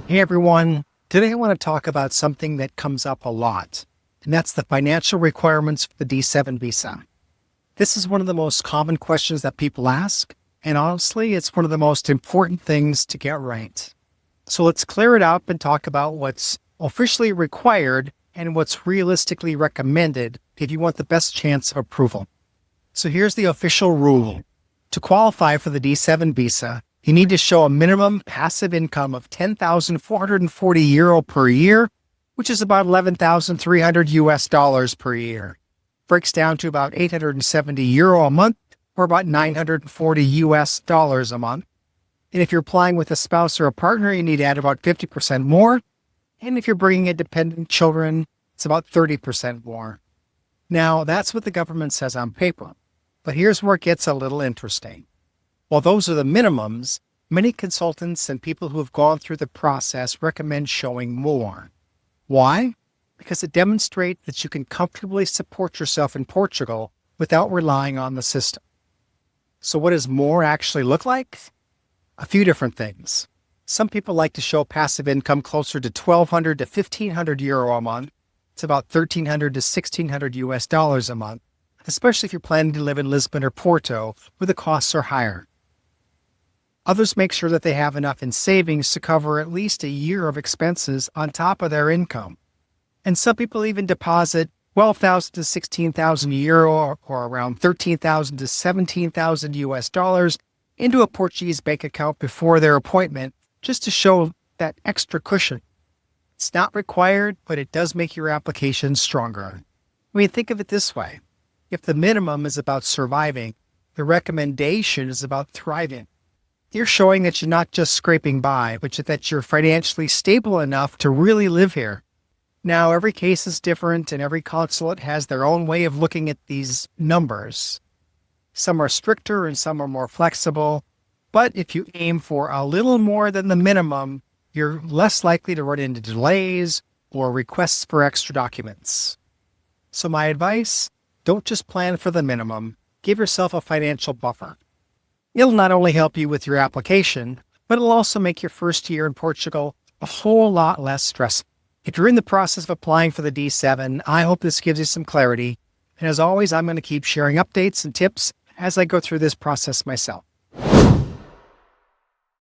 Hey everyone, today I want to talk about something that comes up a lot, and that's the financial requirements for the D7 visa. This is one of the most common questions that people ask, and honestly, it's one of the most important things to get right. So let's clear it up and talk about what's officially required and what's realistically recommended if you want the best chance of approval. So here's the official rule. To qualify for the D7 visa, you need to show a minimum passive income of 10,440 euro per year, which is about 11,300 US dollars per year. Breaks down to about 870 euro a month, or about 940 US dollars a month. And if you're applying with a spouse or a partner, you need to add about 50% more. And if you're bringing in dependent children, it's about 30% more. Now, that's what the government says on paper. But here's where it gets a little interesting. While those are the minimums, many consultants and people who have gone through the process recommend showing more. Why? Because it demonstrates that you can comfortably support yourself in Portugal without relying on the system. So what does more actually look like? A few different things. Some people like to show passive income closer to 1,200 to 1,500 euro a month. It's about 1,300 to 1,600 US dollars a month, especially if you're planning to live in Lisbon or Porto, where the costs are higher. Others make sure that they have enough in savings to cover at least a year of expenses on top of their income. And some people even deposit 12,000 to 16,000 euro or around 13,000 to 17,000 US dollars into a Portuguese bank account before their appointment, just to show that extra cushion. It's not required, but it does make your application stronger. I mean, think of it this way. If the minimum is about surviving, the recommendation is about thriving. You're showing that you're not just scraping by, but that you're financially stable enough to really live here. Now, every case is different and every consulate has their own way of looking at these numbers. Some are stricter and some are more flexible. But if you aim for a little more than the minimum, you're less likely to run into delays or requests for extra documents. So my advice, don't just plan for the minimum, give yourself a financial buffer. It'll not only help you with your application, but it'll also make your first year in Portugal a whole lot less stressful. If you're in the process of applying for the D7, I hope this gives you some clarity. And as always, I'm going to keep sharing updates and tips as I go through this process myself.